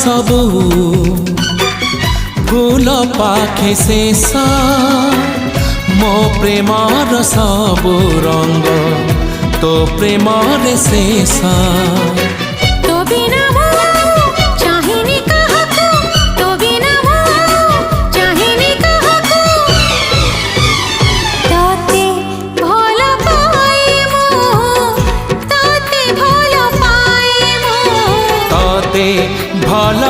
सबू फूल पाखे शेष मो प्रेमर सबू रंग तो प्रेमर शेष तो बिना चाहिनी काहाकू तो बिना चाहिनी काहाकू ताते भल पाए मु ताते भल पाए मु ताते भल